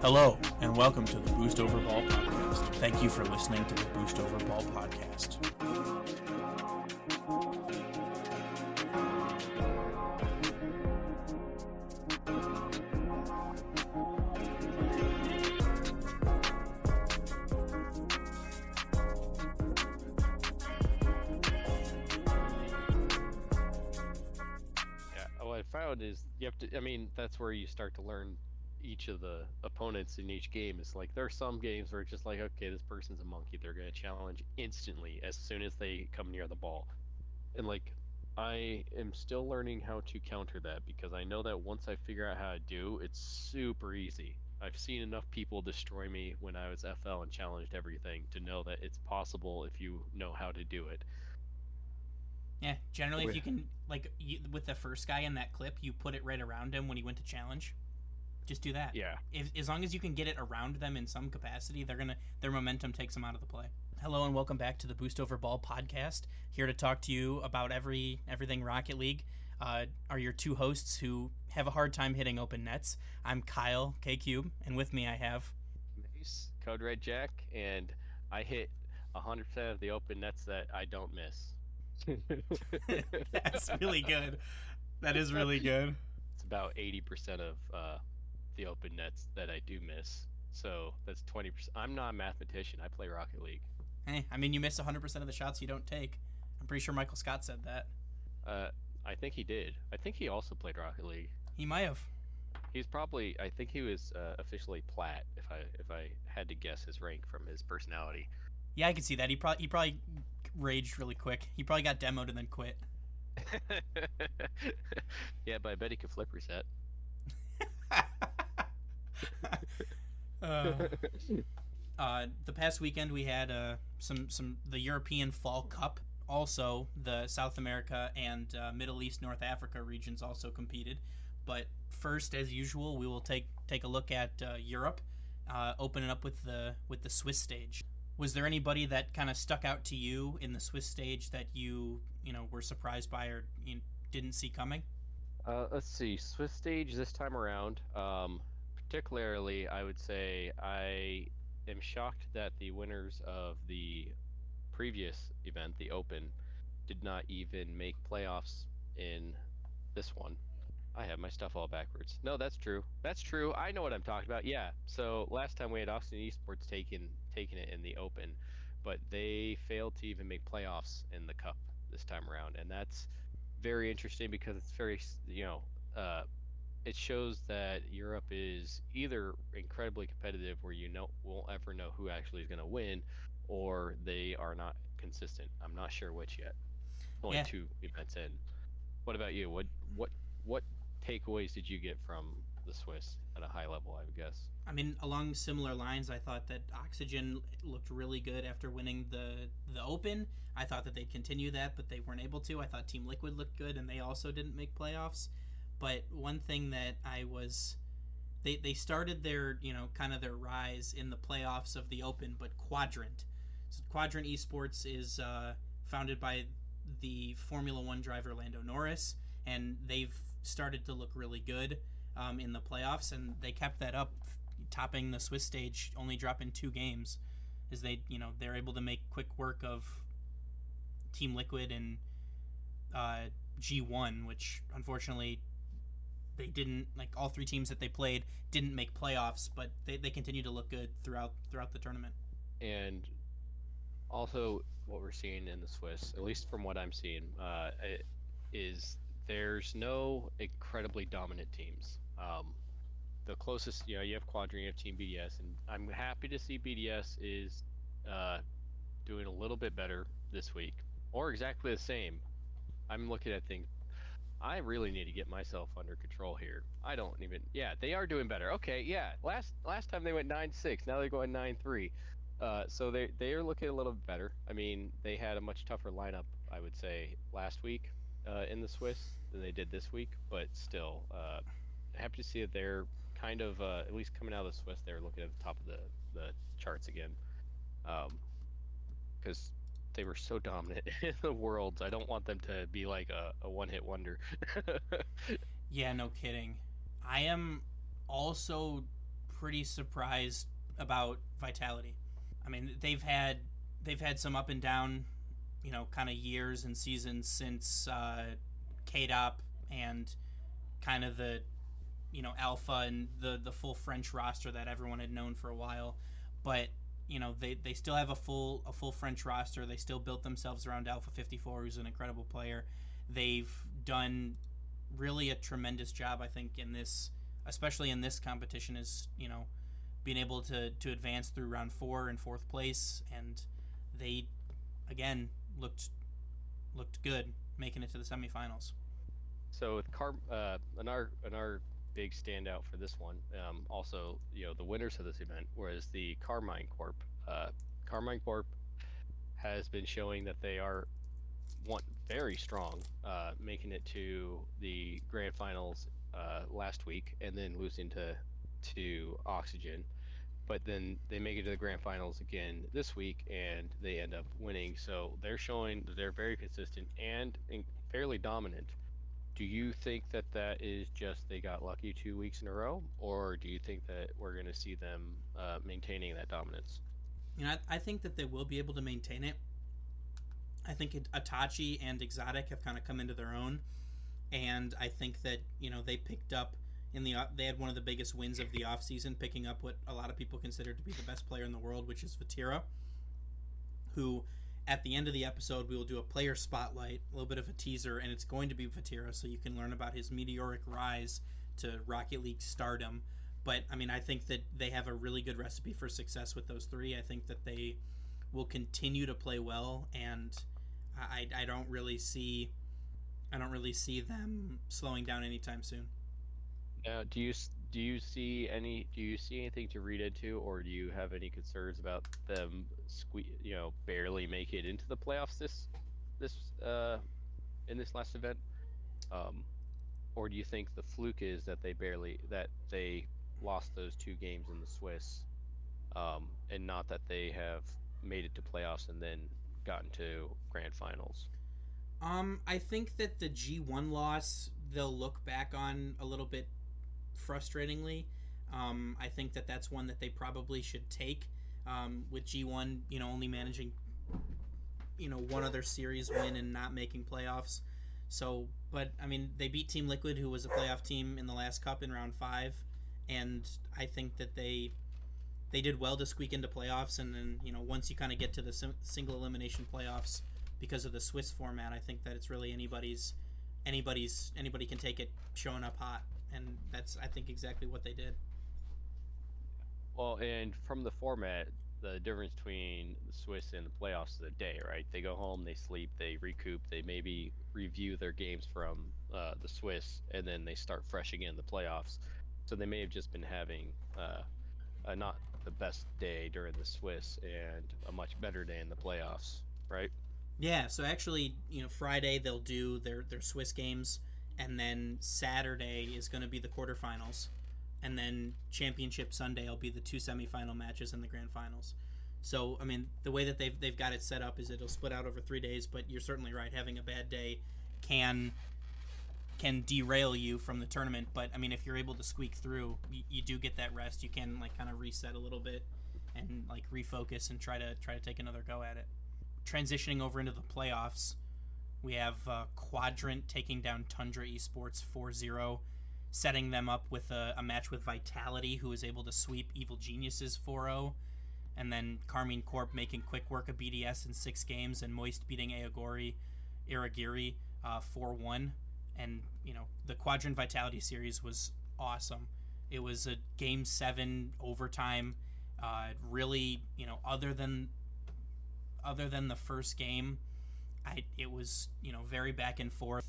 Hello, and welcome to the Boost Over Ball podcast. Thank you for listening to the Boost Over Ball podcast. What I found is you have to, that's where you start to learn each of the opponents in each game. It's like there are some games where it's just like, okay, this person's a monkey. They're going to challenge instantly as soon as they come near the ball. And like, I am still learning how to counter that because I know that once I figure out how to do, it's super easy. I've seen enough people destroy me when I was FL and challenged everything to know that it's possible if you know how to do it. Yeah, generally if you can, with the first guy in that clip, you put it right around him when he went to challenge. Just do that. Yeah. As long as you can get it around them in some capacity, their momentum takes them out of the play. Hello and welcome back to the Boost Over Ball podcast. Here to talk to you about everything Rocket League are your two hosts who have a hard time hitting open nets. I'm Kyle K-Cube, and with me I have Mace, Code Red Jack, and I hit 100% of the open nets that I don't miss. That's really good. That is really good. It's about 80% of the open nets that I do miss. So that's 20%. I'm not a mathematician. I play Rocket League. Hey, you miss 100% of the shots you don't take. I'm pretty sure Michael Scott said that. I think he did. I think he also played Rocket League. He might have. He's probably. I think he was officially plat. If I had to guess his rank from his personality. Yeah, I could see that. He probably raged really quick. He probably got demoed and then quit. Yeah, but I bet he could flip reset. The past weekend we had the European Fall Cup. Also, the South America and Middle East North Africa regions also competed. But first, as usual, we will take a look at Europe, opening up with the Swiss stage. Was there anybody that kind of stuck out to you in the Swiss stage that you were surprised by or you didn't see coming? Let's see. Swiss stage this time around. Particularly, I would say I am shocked that the winners of the previous event, the Open, did not even make playoffs in this one. I have my stuff all backwards. No, that's true. That's true. I know what I'm talking about. Yeah. So last time we had Austin Esports taking it in the Open, but they failed to even make playoffs in the Cup this time around, and that's very interesting because it's very it shows that Europe is either incredibly competitive where won't ever know who actually is going to win, or they are not consistent. I'm not sure which yet. Only 2 events in. What about you? What takeaways did you get from the Swiss at a high level, I would guess? Along similar lines, I thought that Oxygen looked really good after winning the Open. I thought that they'd continue that, but they weren't able to. I thought Team Liquid looked good, and they also didn't make playoffs. But one thing that they started their, kind of their rise in the playoffs of the Open, but Quadrant. So Quadrant Esports is founded by the Formula One driver Lando Norris, and they've started to look really good in the playoffs, and they kept that up, topping the Swiss stage, only dropping 2 games, as they're able to make quick work of Team Liquid and G1, which unfortunately they didn't, all 3 teams that they played didn't make playoffs, but they continue to look good throughout the tournament. And also what we're seeing in the Swiss, at least from what I'm seeing, is there's no incredibly dominant teams. The closest, you have Quadrant, you have Team BDS, and I'm happy to see BDS is doing a little bit better this week, or exactly the same. I'm looking at things. I really need to get myself under control here. I don't even. Yeah, they are doing better. Okay, yeah. Last time they went 9-6. Now they're going 9-3. So they are looking a little bit better. They had a much tougher lineup, I would say, last week in the Swiss than they did this week. But still, happy to see that they're kind of at least coming out of the Swiss. They're looking at the top of the charts again, because they were so dominant in the Worlds. I don't want them to be like a one-hit wonder. Yeah, no kidding. I am also pretty surprised about Vitality. I mean, they've had some up and down, kind of years and seasons since KDOP and kind of the Alpha and the full French roster that everyone had known for a while. But they still have a full French roster. They still built themselves around Alpha 54, who's an incredible player. They've done really a tremendous job, I think, in this, especially in this competition, is being able to advance through round 4 in 4th place, and they again looked good making it to the semifinals. So with another big standout for this one, also the winners of this event was the Carmine Corp. Carmine Corp has been showing that they are very strong, making it to the grand finals last week and then losing to Oxygen, but then they make it to the grand finals again this week and they end up winning. So they're showing that they're very consistent and fairly dominant. Do you think that is just they got lucky 2 weeks in a row, or do you think that we're going to see them maintaining that dominance? I think that they will be able to maintain it. I think Itachi and Exotic have kind of come into their own, and I think that they picked up they had one of the biggest wins of the off season, picking up what a lot of people consider to be the best player in the world, which is Vatira, who at the end of the episode we will do a player spotlight, a little bit of a teaser, and it's going to be Vatira, so you can learn about his meteoric rise to Rocket League stardom. But I mean, I think that they have a really good recipe for success with those three. I think that they will continue to play well, and I don't really see them slowing down anytime soon. Do you see anything to read into, or do you have any concerns about them barely make it into the playoffs in this last event, or do you think the fluke is that they lost those 2 games in the Swiss, and not that they have made it to playoffs and then gotten to grand finals? I think that the G1 loss they'll look back on a little bit frustratingly. I think that that's one that they probably should take, with G1 only managing one other series win and not making playoffs. So, but I mean, they beat Team Liquid, who was a playoff team in the last cup in round 5, and I think that they did well to squeak into playoffs. And then once you kind of get to the single elimination playoffs, because of the Swiss format, I think that it's really anybody can take it showing up hot, and that's, I think, exactly what they did. Well, and from the format, the difference between the Swiss and the playoffs is a day, right? They go home, they sleep, they recoup, they maybe review their games from the Swiss, and then they start fresh again in the playoffs. So they may have just been having not the best day during the Swiss and a much better day in the playoffs, right? Yeah, so actually, Friday they'll do their Swiss games, and then Saturday is going to be the quarterfinals, and then Championship Sunday will be the 2 semifinal matches and the grand finals. So, I mean, the way that they've got it set up is it'll split out over 3 days, but you're certainly right, having a bad day can derail you from the tournament. But I mean, if you're able to squeak through, you do get that rest. You can kind of reset a little bit and refocus and try to take another go at it. Transitioning over into the playoffs, we have Quadrant taking down Tundra Esports 4-0, setting them up with a match with Vitality, who was able to sweep Evil Geniuses 4-0, and then Carmine Corp making quick work of BDS in 6 games, and Moist beating Iragiri 4-1. And the Quadrant Vitality series was awesome. It was a Game 7 overtime. Really, other than the first game, it was very back and forth,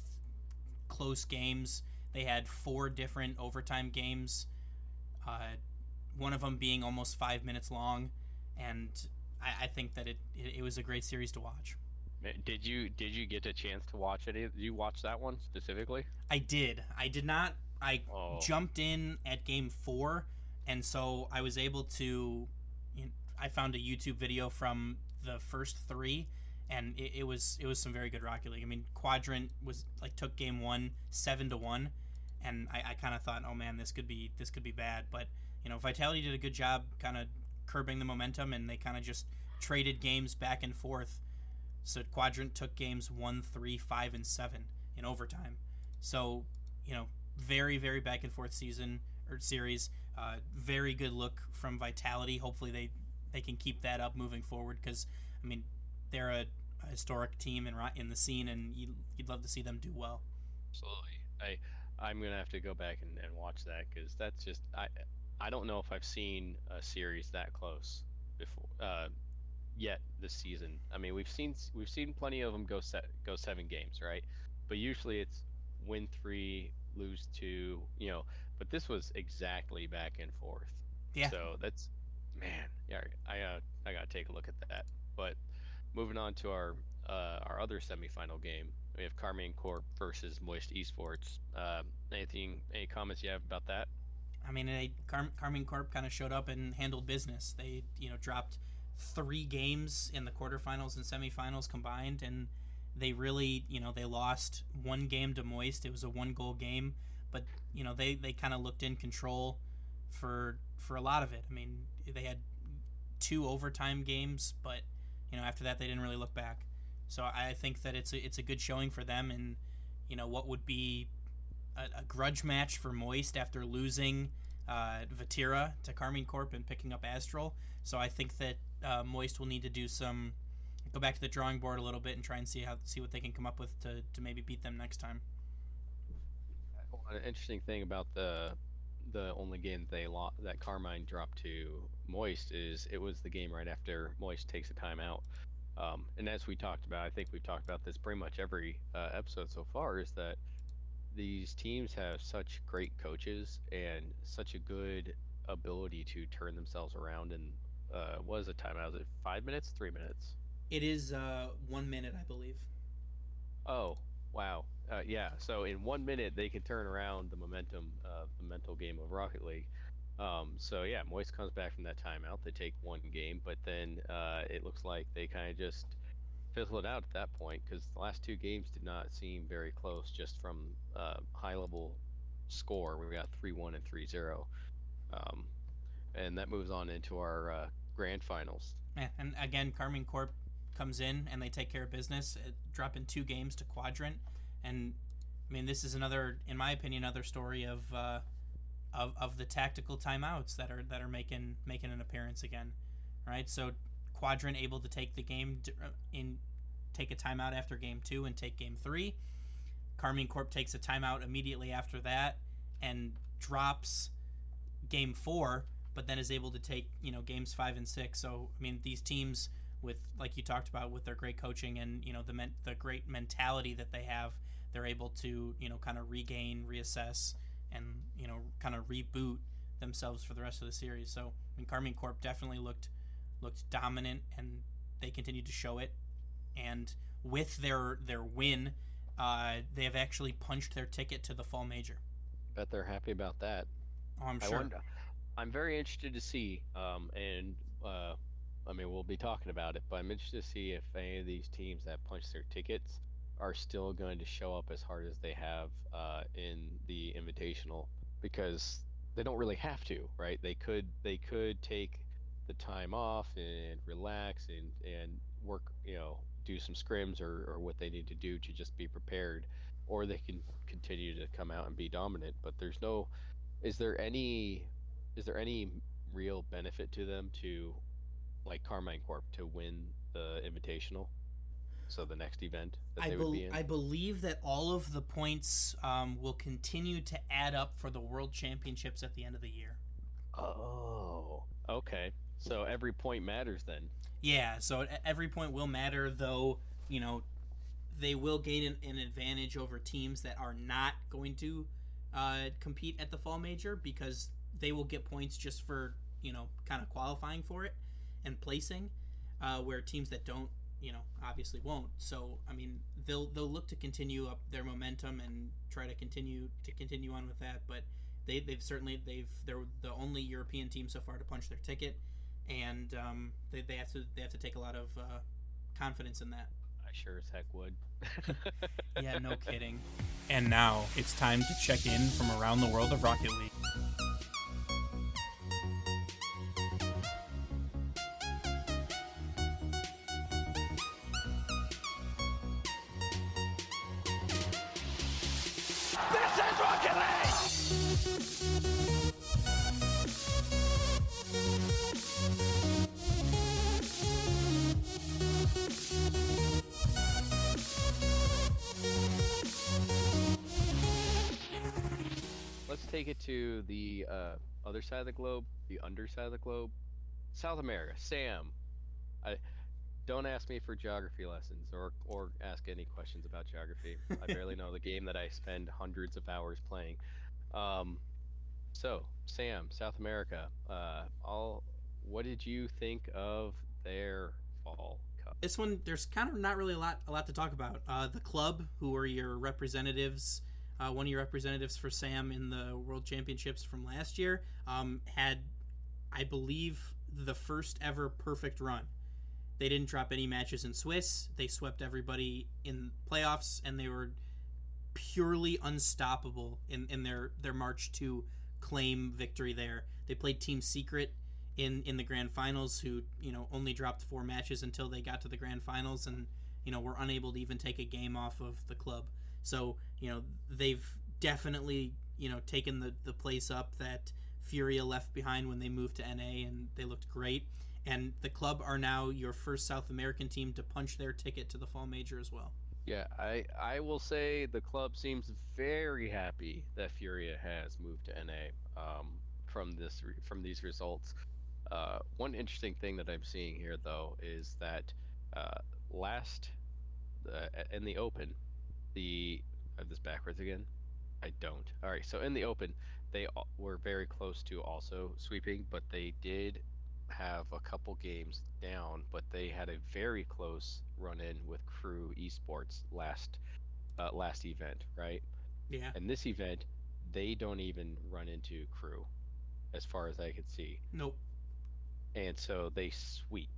close games. They had 4 different overtime games, one of them being almost 5 minutes long, and I think that it was a great series to watch. Did you get a chance to watch it? Did you watch that one specifically? I did not. I jumped in at game 4, and so I was able to. I found a YouTube video from the first 3, and it was some very good Rocket League. I mean, Quadrant was took game 1 7-1, and I kind of thought, oh man, this could be bad. But Vitality did a good job kind of curbing the momentum, and they kind of just traded games back and forth. So Quadrant took games 1, 3, 5, and 7 in overtime. So very, very back and forth series. Very good look from Vitality. Hopefully they can keep that up moving forward, because they're a historic team in the scene, and you'd love to see them do well. Absolutely. I'm gonna have to go back and watch that, because that's just I don't know if I've seen a series that close before yet this season. We've seen plenty of them go 7 games, right? But usually it's win 3, lose 2, but this was exactly back and forth. Yeah. So that's, man, yeah, I gotta take a look at that. But moving on to our other semifinal game, we have Karmine Corp versus Moist Esports. Any comments you have about that? Karmine Corp kind of showed up and handled business. They dropped 3 games in the quarterfinals and semifinals combined, and they really they lost 1 game to Moist. It was a 1-goal game, but they kind of looked in control for a lot of it. They had 2 overtime games, but after that they didn't really look back. So I think that it's a good showing for them, and what would be a grudge match for Moist after losing Vatira to Karmine Corp and picking up Astral. So I think that Moist will need to go back to the drawing board a little bit and try and see what they can come up with to maybe beat them next time. An interesting thing about the only game that Karmine dropped to Moist is it was the game right after Moist takes a timeout. And as we talked about, I think we've talked about this pretty much every episode so far, is that these teams have such great coaches and such a good ability to turn themselves around. And what is a timeout? Is it 5 minutes, 3 minutes? It is 1 minute, I believe. Oh, wow. Yeah, so in 1 minute they can turn around the momentum of the mental game of Rocket League. So yeah, Moist comes back from that timeout. They take 1 game, but then it looks like they kind of just fizzle it out at that point, because the last 2 games did not seem very close, just from high level score. We got 3-1 and 3-0, and that moves on into our grand finals. Yeah, and again, Karmine Corp comes in and they take care of business, dropping 2 games to Quadrant. And this is another, in my opinion, another story of the tactical timeouts that are making an appearance again, right? So Quadrant able to take the game take a timeout after game 2 and take game 3. Karmine Corp takes a timeout immediately after that and drops game 4, but then is able to take games 5 and 6. So these teams, with, like you talked about, with their great coaching and the great mentality that they have, they're able to kind of regain, reassess, and kind of reboot themselves for the rest of the series. So Karmine Corp definitely looked dominant, and they continued to show it. And with their win, they have actually punched their ticket to the fall major. Bet they're happy about that. Oh, I'm sure. I'm very interested to see, and we'll be talking about it, but I'm interested to see if any of these teams that punched their tickets are still going to show up as hard as they have in the Invitational, because they don't really have to, right? They could take the time off and relax and work, do some scrims or what they need to do to just be prepared, or they can continue to come out and be dominant. But is there any real benefit to them to, like Karmine Corp, to win the Invitational? So the next event that they would be in? I believe that all of the points will continue to add up for the World Championships at the end of the year. Oh, okay. So every point matters then. Yeah, so every point will matter, though, they will gain an advantage over teams that are not going to compete at the fall major, because they will get points just for, kind of qualifying for it and placing, where teams that don't, obviously won't. So they'll look to continue up their momentum and try to continue on with that. But they're the only European team so far to punch their ticket, and they have to take a lot of confidence in that. I sure as heck would. Yeah, no kidding. And now it's time to check in from around the world of Rocket League. This is Rocket League! Let's take it to the other side of the globe, the underside of the globe, South America. Sam, I don't ask me for geography lessons or ask any questions about geography. I barely know the game that I spend hundreds of hours playing. Um, so Sam, South America, what did you think of their fall cup? This one, there's kind of not really a lot to talk about. The club, who are your representatives, one of your representatives for Sam in the World Championships from last year, had, I believe, the first ever perfect run. They didn't drop any matches in Swiss. They swept everybody in playoffs, and they were purely unstoppable in their march to claim victory there. They played Team Secret in the grand finals, who only dropped 4 matches until they got to the grand finals, and were unable to even take a game off of the club. So they've definitely taken the place up that Furia left behind when they moved to NA, and they looked great. And the club are now your first South American team to punch their ticket to the fall major as well. Yeah, I will say the club seems very happy that Furia has moved to NA from these results. One interesting thing that I'm seeing here, though, is that last in the Open, I have this backwards again. I don't. All right, so in the Open, they were very close to also sweeping, but they did have a couple games down, but they had a very close run-in with Crew Esports last event, right? Yeah. And this event, they don't even run into Crew, as far as I could see. Nope. And so they sweep.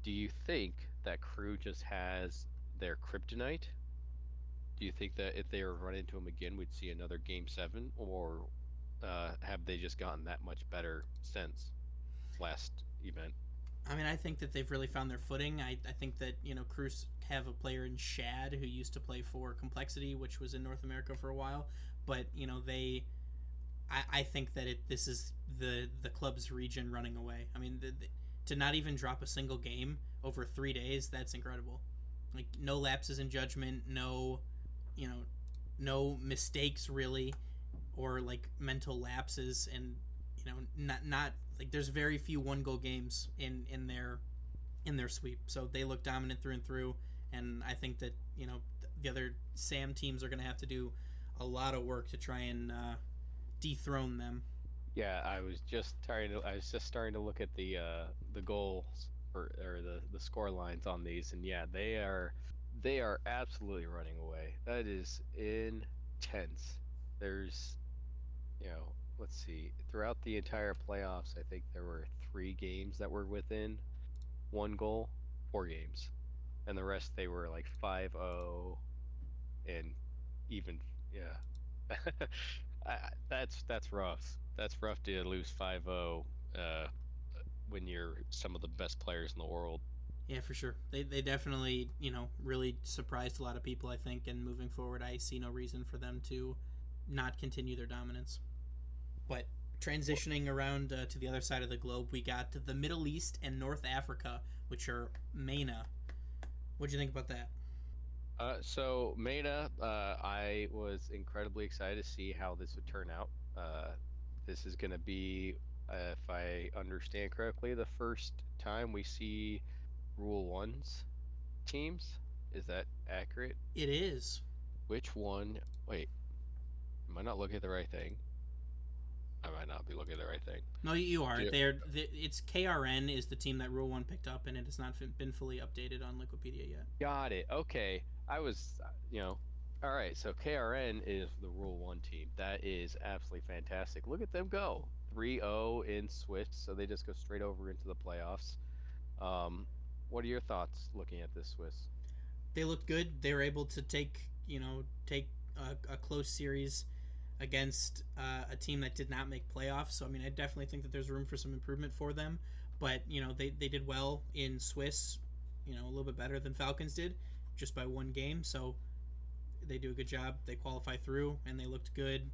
Do you think that Crew just has their kryptonite? Do you think that if they were run into them again, we'd see another Game 7? Or have they just gotten that much better since last event? I mean, I think that they've really found their footing. I think that, Cruz have a player in Shad who used to play for Complexity, which was in North America for a while. But, I think that this is the club's region running away. I mean, to not even drop a single game over 3 days, that's incredible. Like, no lapses in judgment, no mistakes really, or like mental lapses, and not like there's very few 1-goal games in their sweep. So they look dominant through and through, and I think that the other Sam teams are going to have to do a lot of work to try and dethrone them. Yeah, I was just starting to look at the goals or the score lines on these, and yeah, they are absolutely running away. That is intense. There's, let's see, throughout the entire playoffs, I think there were 3 games that were within 1 goal, 4 games, and the rest they were like 5-0, and even that's rough. That's rough to lose 5-0 when you're some of the best players in the world. Yeah, for sure. They definitely, really surprised a lot of people, I think, and moving forward, I see no reason for them to not continue their dominance. But transitioning around to the other side of the globe, we got the Middle East and North Africa, which are MENA. What'd you think about that? So MENA, I was incredibly excited to see how this would turn out. This is going to be, if I understand correctly, the first time we see Rule 1's teams. Is that accurate? It is. Which one? Wait, am I not looking at the right thing? I might not be looking at the right thing. No, you are. It's KRN is the team that Rule 1 picked up, and it has not been fully updated on Liquipedia yet. Got it. Okay. I was, all right. So KRN is the Rule 1 team. That is absolutely fantastic. Look at them go. 3-0 in Swiss, so they just go straight over into the playoffs. What are your thoughts looking at this Swiss? They looked good. They were able to take a close series against a team that did not make playoffs. So I mean, I definitely think that there's room for some improvement for them. But they did well in Swiss, a little bit better than Falcons did, just by one game. So they do a good job. They qualify through, and they looked good,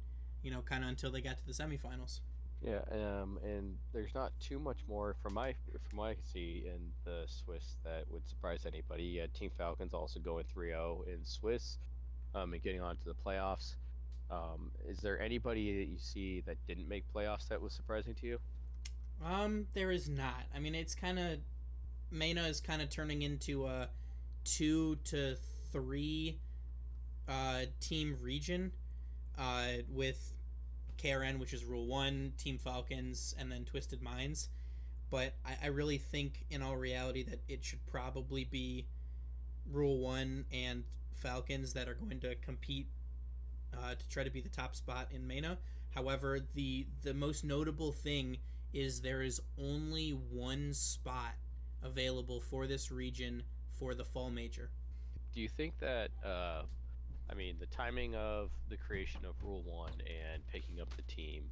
kind of until they got to the semifinals. Yeah, and there's not too much more from what I can see in the Swiss that would surprise anybody. You had Team Falcons also going 3-0 in Swiss, and getting on to the playoffs. Is there anybody that you see that didn't make playoffs that was surprising to you? There is not. I mean, it's kind of MENA is kind of turning into a 2 to 3 team region, with KRN, which is Rule 1, Team Falcons, and then Twisted Minds. But I really think, in all reality, that it should probably be Rule 1 and Falcons that are going to compete to try to be the top spot in MENA. However, the most notable thing is there is only one spot available for this region for the fall major. Do you think that the timing of the creation of Rule 1 and picking up the team,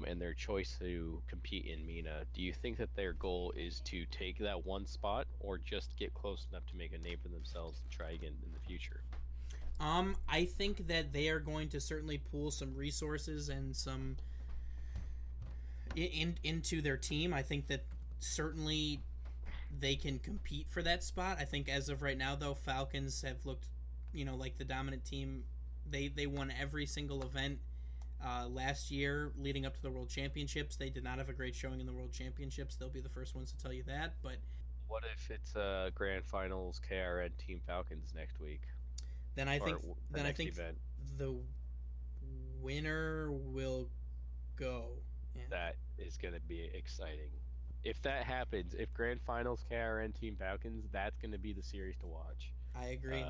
and their choice to compete in MENA, do you think that their goal is to take that one spot or just get close enough to make a name for themselves and try again in the future? I think that they are going to certainly pool some resources and some into their team. I think that certainly they can compete for that spot. I think as of right now, though, Falcons have looked like the dominant team. They won every single event last year leading up to the World Championships. They did not have a great showing in the World Championships. They'll be the first ones to tell you that. But what if it's Grand Finals KRN Team Falcons next week? Then I think event. The winner will go. Yeah. That is going to be exciting. If that happens, if Grand Finals KRN Team Falcons, that's going to be the series to watch. I agree.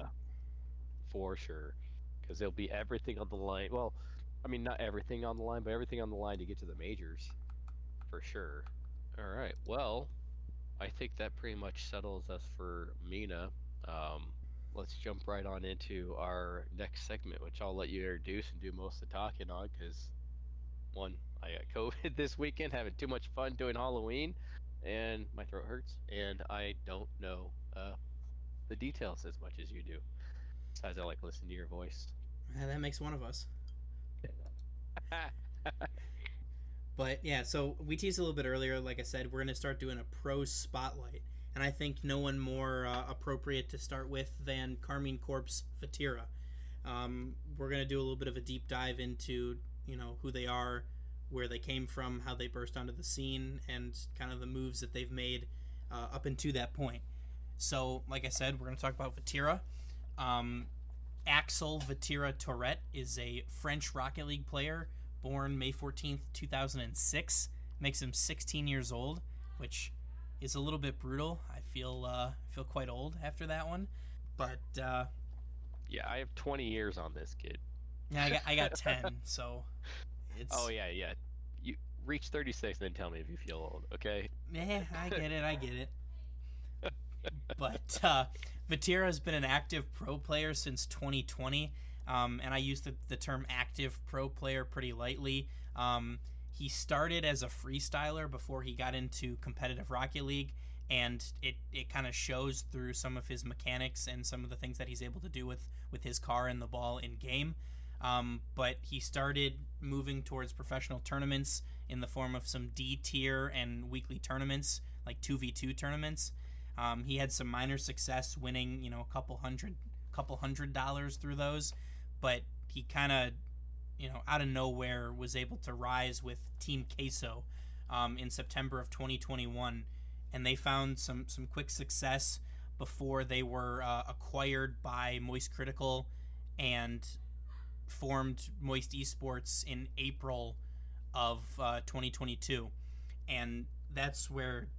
For sure. Because there'll be everything on the line. Well, I mean, not everything on the line, but everything on the line to get to the majors. For sure. All right. Well, I think that pretty much settles us for MENA. Let's jump right on into our next segment, which I'll let you introduce and do most of the talking on, because one, I got COVID this weekend, having too much fun doing Halloween, and my throat hurts, and I don't know the details as much as you do. Besides, I like listening to your voice. That makes one of us. But yeah, so we teased a little bit earlier. Like I said, we're going to start doing a pro spotlight. And I think no one more appropriate to start with than Karmine Corp's Vatira. We're going to do a little bit of a deep dive into, who they are, where they came from, how they burst onto the scene, and kind of the moves that they've made up into that point. So, like I said, we're going to talk about Vatira. Axel Vatira Tourette is a French Rocket League player, born May 14th, 2006. Makes him 16 years old, which is a little bit brutal. I feel quite old after that one, but yeah, I have 20 years on this kid. Yeah, I got 10, so it's. Oh yeah. You reach 36 and then tell me if you feel old, okay? Yeah, I get it. But Vatira has been an active pro player since 2020, and I use the term active pro player pretty lightly. He started as a freestyler before he got into competitive Rocket League, and it kind of shows through some of his mechanics and some of the things that he's able to do with his car and the ball in game. But he started moving towards professional tournaments in the form of some D tier and weekly tournaments, like 2v2 tournaments. He had some minor success winning, a couple $100 through those, but he kind of, out of nowhere was able to rise with Team Queso in September of 2021, and they found some quick success before they were acquired by Moist Critical and formed Moist Esports in April of 2022, and that's where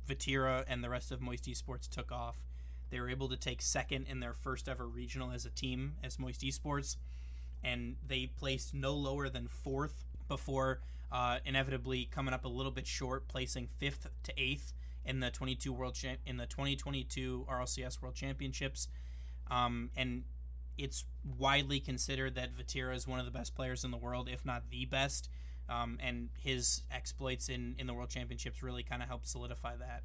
Vatira and the rest of Moist Esports took off. They were able to take second in their first ever regional as a team as Moist Esports, and they placed no lower than 4th before inevitably coming up a little bit short, placing 5th to 8th in the 2022 RLCS World Championships. And it's widely considered that Vatira is one of the best players in the world, if not the best. And his exploits in the World Championships really kind of helped solidify that.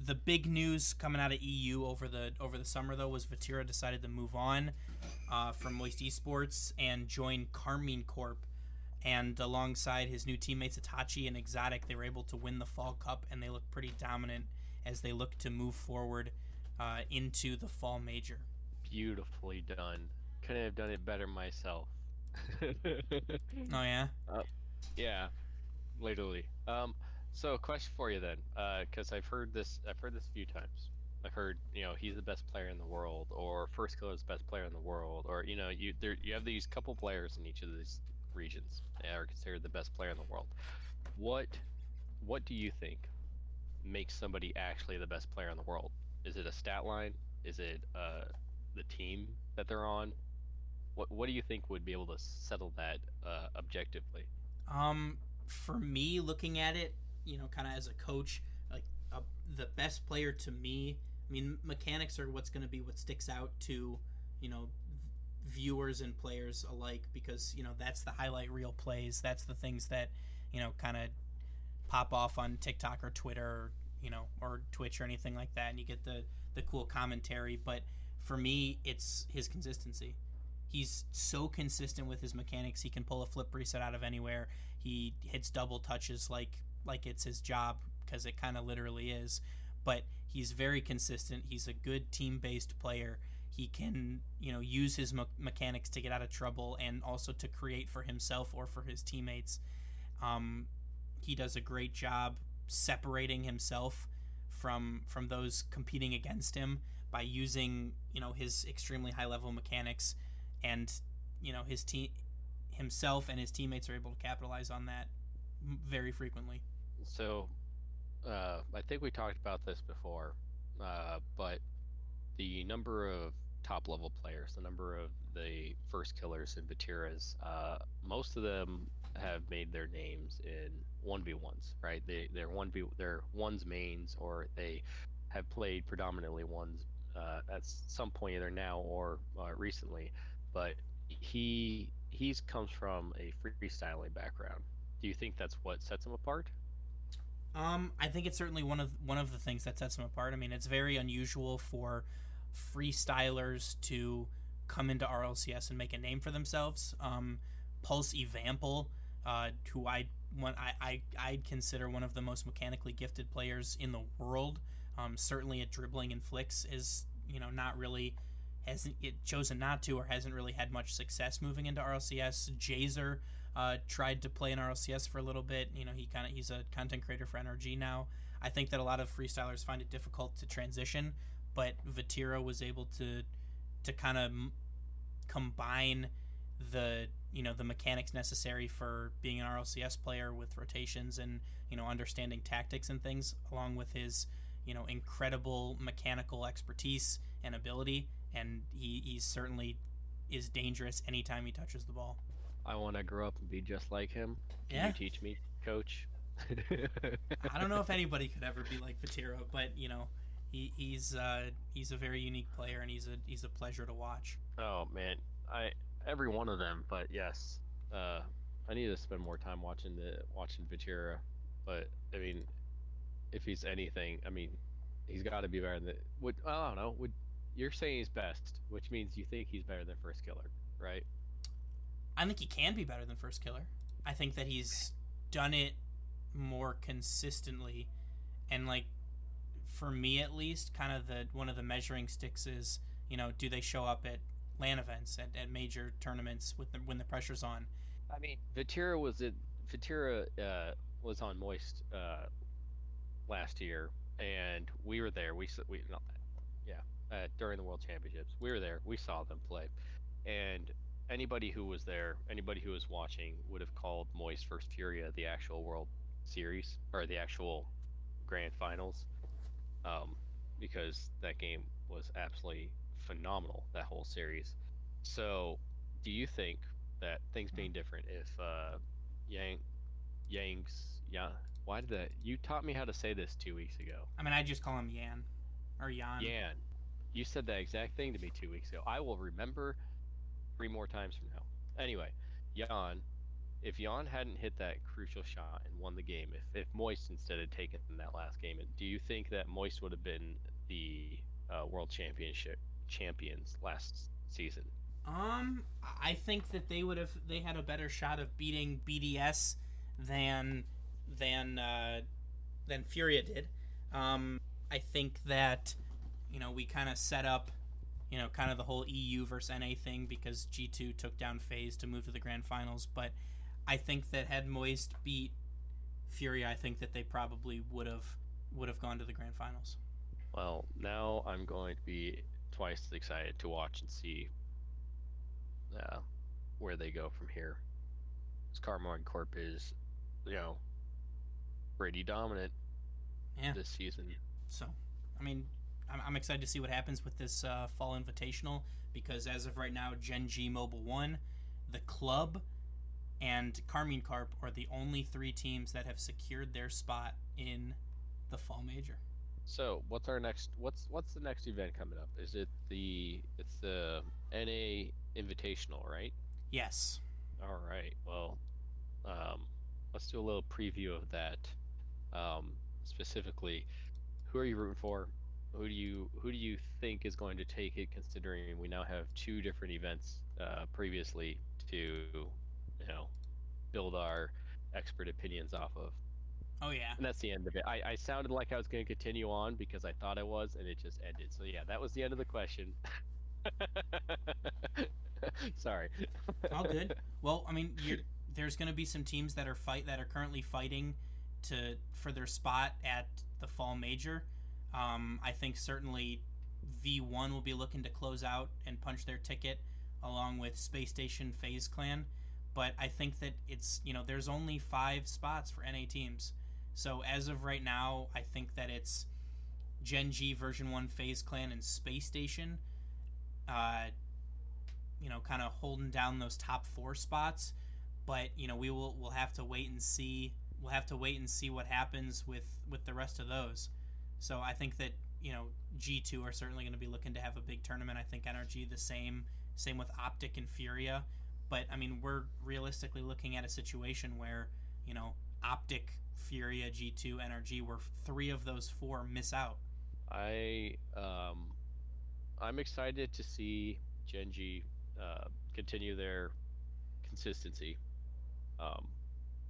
The big news coming out of EU over the summer, though, was Vatira decided to move on from Moist Esports and join Karmine Corp. And alongside his new teammates Itachi and Exotic, they were able to win the Fall Cup, and they look pretty dominant as they look to move forward into the Fall Major. Beautifully done. Couldn't have done it better myself. Oh yeah? Yeah, literally. So question for you then, because I've heard this a few times. I've heard, he's the best player in the world, or First Killer is the best player in the world, or you have these couple players in each of these regions that are considered the best player in the world. What do you think makes somebody actually the best player in the world? Is it a stat line? Is it the team that they're on? What do you think would be able to settle that objectively? For me, looking at it, kind of as a coach, like the best player to me, I mean, mechanics are what's going to be what sticks out to, viewers and players alike, because that's the highlight reel plays. That's the things that kind of pop off on TikTok or Twitter, or Twitch or anything like that, and you get the cool commentary. But for me, it's his consistency. He's so consistent with his mechanics. He can pull a flip reset out of anywhere. He hits double touches like it's his job, because it kind of literally is. But he's very consistent. He's a good team-based player. He can, use his mechanics to get out of trouble and also to create for himself or for his teammates. He does a great job separating himself from those competing against him by using, his extremely high-level mechanics, and himself and his teammates are able to capitalize on that very frequently. So, I think we talked about this before, but the number of top-level players, the number of the First Killers and Vatiras, most of them have made their names in 1v1s, right? They're ones mains, or they have played predominantly ones at some point either now or recently. But he's comes from a freestyling background. Do you think that's what sets him apart? I think it's certainly one of the things that sets him apart. I mean, it's very unusual for freestylers to come into RLCS and make a name for themselves. Pulse Evample, who I'd consider one of the most mechanically gifted players in the world. Certainly at dribbling and flicks is not really hasn't chosen not to, or hasn't really had much success moving into RLCS. Jazer tried to play in RLCS for a little bit. He's a content creator for NRG now. I think that a lot of freestylers find it difficult to transition, but Vatira was able to kind of combine the the mechanics necessary for being an RLCS player with rotations and understanding tactics and things, along with his incredible mechanical expertise and ability. And he certainly is dangerous anytime he touches the ball. I want to grow up and be just like him. Can you teach me, coach? I don't know if anybody could ever be like Vatira, but he's a very unique player, and he's a pleasure to watch. Oh man, every one of them. But yes, I need to spend more time watching Vatira. But I mean, if he's anything, I mean, he's got to be better than. I don't know. You're saying he's best, which means you think he's better than First Killer, right? I think he can be better than First Killer. I think that he's done it more consistently, and for me at least, kind of one of the measuring sticks is do they show up at LAN events, at major tournaments when the pressure's on. I mean, Vatira was on Moist last year, and we were there. During the World Championships, we were there. We saw them play, and anybody who was there, anybody who was watching, would have called Moist First Furia the actual World Series, or the actual Grand Finals, because that game was absolutely phenomenal, that whole series. So, do you think that things being different, if why did you taught me how to say this 2 weeks ago? I mean, I just call him Yan or Yan. Yan. You said that exact thing to me 2 weeks ago. I will remember 3 more times from now. Anyway, Jan, if Jan hadn't hit that crucial shot and won the game, if Moist instead had taken that last game, do you think that Moist would have been the World Championship champions last season? I think that they had a better shot of beating BDS than Furia did. I think that, we kind of set up, kind of the whole EU versus NA thing because G2 took down FaZe to move to the grand finals. But I think that had Moist beat Furia, I think that they probably would have gone to the grand finals. Well, now I'm going to be twice as excited to watch and see where they go from here. Because Karma and Corp is, pretty dominant this season. So, I mean, I'm excited to see what happens with this Fall Invitational, because as of right now, Gen G Mobile 1, the club, and Karmine Corp are the only 3 teams that have secured their spot in the Fall Major. So, what's the next event coming up? Is it it's the NA Invitational, right? Yes. All right. Well, let's do a little preview of that. Specifically, who are you rooting for? Who do you think is going to take it? Considering we now have 2 different events previously to build our expert opinions off of. Oh yeah. And that's the end of it. I sounded like I was going to continue on because I thought I was, and it just ended. So yeah, that was the end of the question. Sorry. All good. Well, I mean, there's going to be some teams that are currently fighting for their spot at the Fall Major. I think certainly V1 will be looking to close out and punch their ticket along with Space Station FaZe Clan. But I think that it's, there's only 5 spots for NA teams. So as of right now, I think that it's Gen G version 1 FaZe Clan and Space Station, kind of holding down those top 4 spots. But, we'll have to wait and see. We'll have to wait and see what happens with the rest of those. So I think that, G2 are certainly going to be looking to have a big tournament. I think NRG the same with Optic and Furia. But, I mean, we're realistically looking at a situation where, Optic, Furia, G2, NRG, where 3 of those 4 miss out. I'm excited to see Gen G continue their consistency.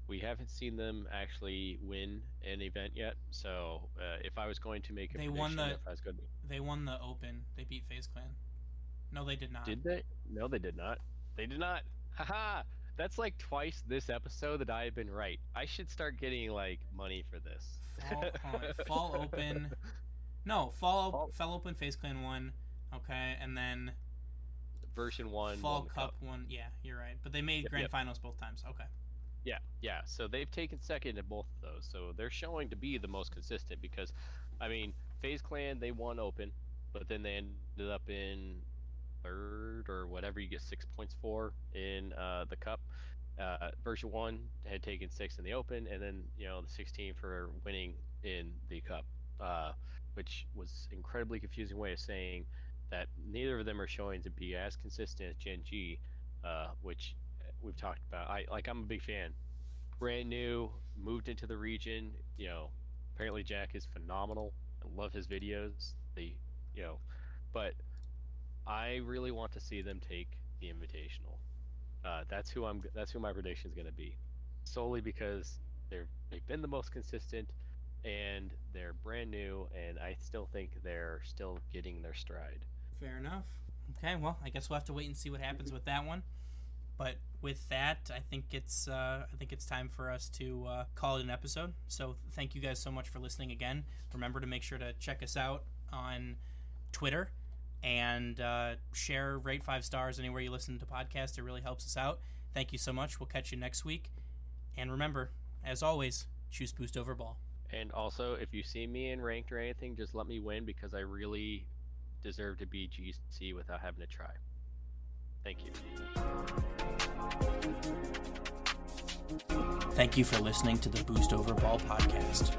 We haven't seen them actually win an event yet, so if I was going to make a prediction, they won the Open. They beat FaZe Clan. No, they did not. Did they? No, they did not. They did not. Haha! That's like twice this episode that I have been right. I should start getting money for this. Fall Open. No, Fall Open. FaZe Clan won. Okay, and then version 1. Fall Cup won. Yeah, you're right. But they made grand finals both times. Okay. Yeah. So they've taken second in both of those. So they're showing to be the most consistent because, I mean, FaZe Clan, they won Open, but then they ended up in 3rd or whatever you get 6 points for in the Cup. Version 1 had taken 6 in the Open, and then, the 16 for winning in the Cup, which was incredibly confusing way of saying that neither of them are showing to be as consistent as Gen G, which we've talked about. I'm a big fan. Brand new, moved into the region. Apparently Jack is phenomenal. I love his videos. But I really want to see them take the Invitational. That's who my prediction is going to be, solely because they've been the most consistent, and they're brand new, and I still think they're still getting their stride. Fair enough. Okay, well, I guess we'll have to wait and see what happens with that one. But with that, I think it's time for us to call it an episode. So thank you guys so much for listening again. Remember to make sure to check us out on Twitter and share, rate 5 stars anywhere you listen to podcasts. It really helps us out. Thank you so much. We'll catch you next week. And remember, as always, choose Boost over Ball. And also, if you see me in ranked or anything, just let me win because I really deserve to be GC without having to try. Thank you. Thank you for listening to the Boost Over Ball podcast.